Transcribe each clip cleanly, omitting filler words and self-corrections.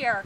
here?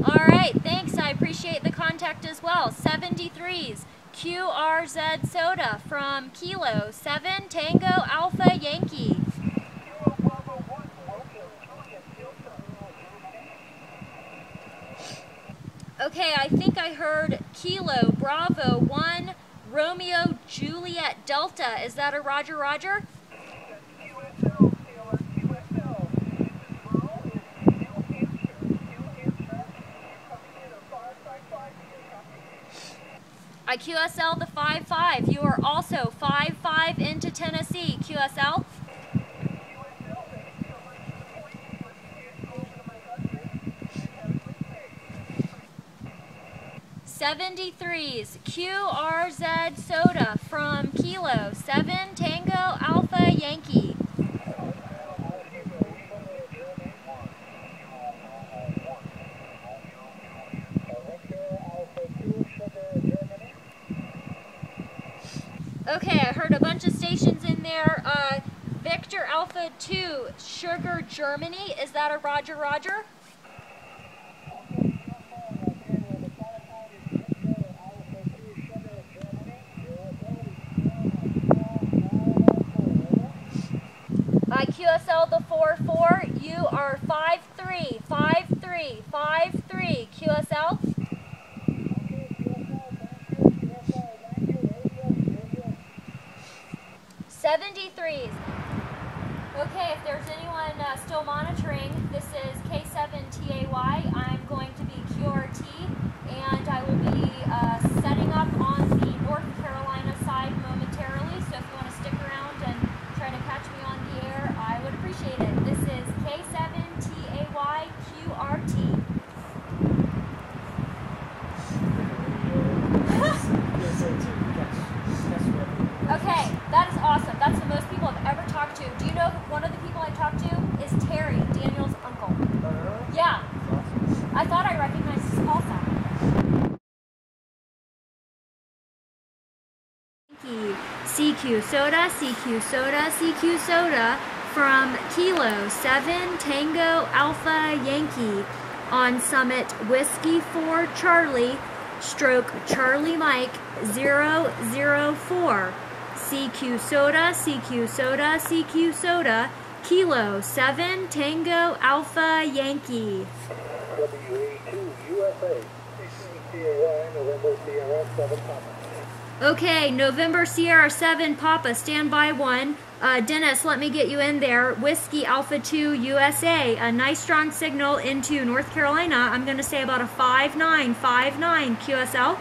All right, thanks. I appreciate the contact as well. 73s, QRZ SOTA from Kilo 7 Tango Alpha Yankee. Okay, I think I heard Kilo Bravo 1 Romeo Juliet Delta. Is that a Roger Roger? I QSL the 5-5. You are also 5-5 into Tennessee. QSL. 73s, QRZ SOTA from Kilo 7 Tango Alpha Yankee. Okay, I heard a bunch of stations in there. Victor Alpha 2, Sugar Germany. Is that a Roger Roger? I QSL the 4-4. You are 5-3, 5-3, 5-3. QSL. '73s. Okay, if there's anyone still monitoring, this is K7TAY. I'm going to be QRT, and I will be setting up on the North Carolina side momentarily. So if you want to stick around and try to catch me on the air, I would appreciate it. This is K7TAY QRT. Okay, that is awesome. That's the most people I've ever talked to. Do you know one of the people I talked to is Terry, Daniel's uncle? Yeah. I thought I recognized his call sign. CQ SOTA, CQ SOTA, CQ SOTA from Kilo 7 Tango Alpha Yankee on Summit Whiskey 4 Charlie stroke Charlie Mike 004. CQ SOTA, CQ SOTA, CQ SOTA, Kilo 7 Tango Alpha Yankee. WA2 USA, CCTAY, November Sierra 7 Papa. Okay, November Sierra 7 Papa, stand by 1. Dennis, let me get you in there. Whiskey Alpha 2 USA, a nice strong signal into North Carolina. I'm going to say about a 5-9, 5-9 QSL.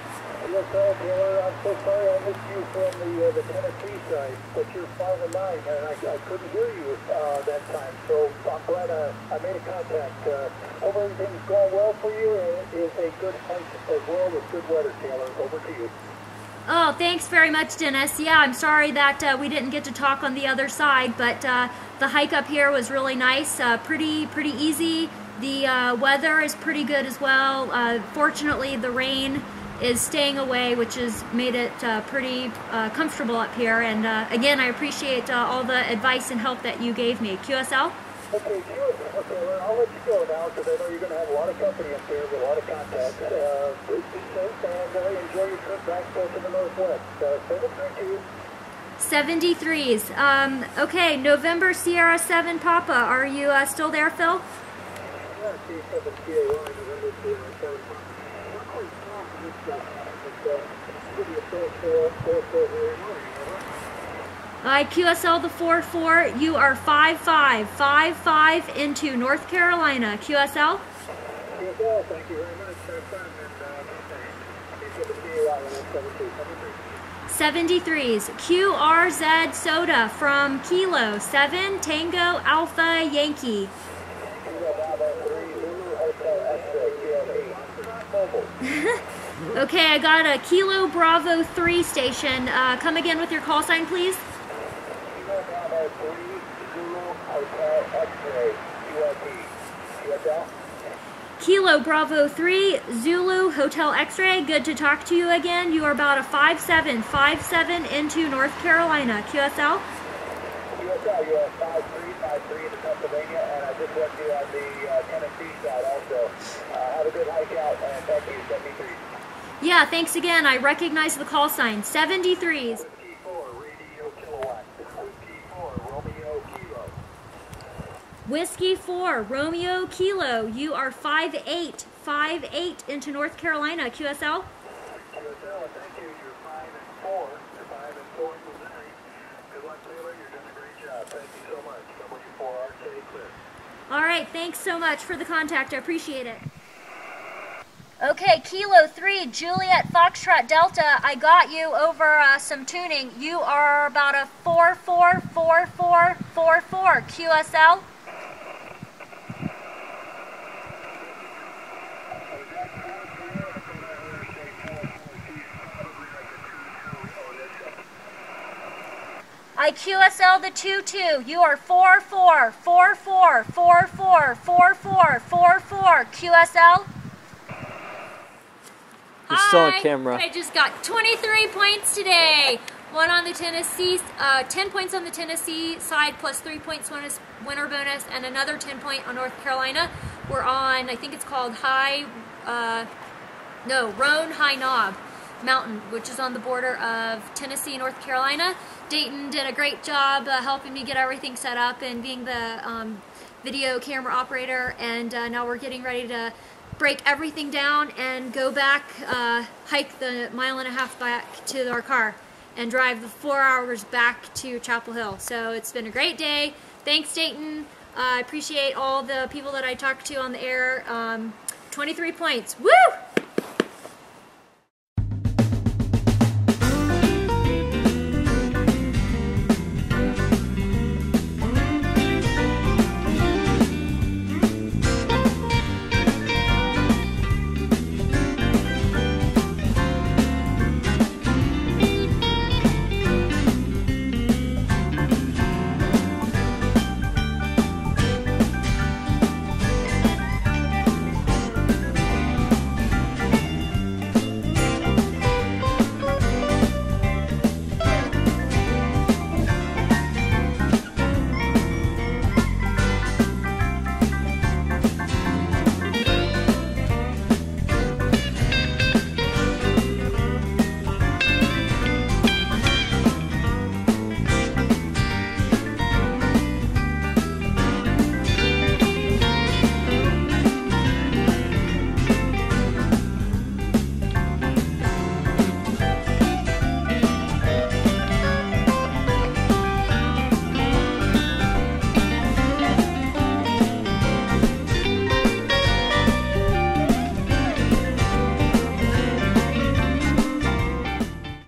Yes, Taylor, I'm so sorry I missed you from the Tennessee side, but you're 5 and 9, and I couldn't hear you that time, so I'm glad I made a contact. Hope everything's going well for you, and it is a good hunt as well with good weather, Taylor. Over to you. Oh, thanks very much, Dennis. Yeah, I'm sorry that we didn't get to talk on the other side, but the hike up here was really nice, pretty easy. The weather is pretty good as well. Fortunately, the rain is staying away, which has made it pretty comfortable up here. And again, I appreciate all the advice and help that you gave me. QSL? Okay, well, I'll let you go now because I know you're going to have a lot of company up there with a lot of contacts. Be safe and enjoy your trip back to the Northwest. Thank you. 73s. Okay, November Sierra 7 Papa. Are you still there, Phil? Yeah, C7TAY, November Sierra 7 Papa. I QSL the 4-4. You are 5-5, 5-5 into North Carolina. QSL? QSL, thank you very much. Have fun and 73s. QRZ SOTA from Kilo 7 Tango Alpha Yankee. Okay, I got a Kilo Bravo 3 station. Come again with your call sign, please. Kilo Bravo 3, Zulu Hotel X-ray, ULP. QSL? Kilo Bravo 3, Zulu Hotel X-Ray, good to talk to you again. You are about a 5-7 into North Carolina. QSL? QSL, you are 5353 into Pennsylvania, and I just left you on the Tennessee side also. Have a good hike out, and thank you, 73. Yeah, thanks again. I recognize the call sign. 73s. Whiskey 4, radio kilowatt. Whiskey 4, Romeo Kilo. Whiskey 4, Romeo Kilo. You are 5-8 into North Carolina. QSL? QSL, thank you. You're 5 and 4. You're 5 and 4 in Missouri. Good luck, Taylor. You're doing a great job. Thank you so much. W4RK clear. All right, thanks so much for the contact. I appreciate it. Okay, Kilo 3, Juliet Foxtrot Delta. I got you over some tuning. You are about a 444444. QSL? I QSL the 22. You are 4444444444. QSL? You're still on camera. I just got 23 points today. One on the Tennessee, 10 points on the Tennessee side, plus 3 points winner bonus, and another 10 point on North Carolina. We're on, I think it's called Roan High Knob Mountain, which is on the border of Tennessee and North Carolina. Dayton did a great job helping me get everything set up and being the video camera operator, and now we're getting ready to break everything down and go back, hike the 1.5 miles back to our car and drive the 4 hours back to Chapel Hill. So it's been a great day. Thanks, Dayton. I appreciate all the people that I talked to on the air. 23 points. Woo!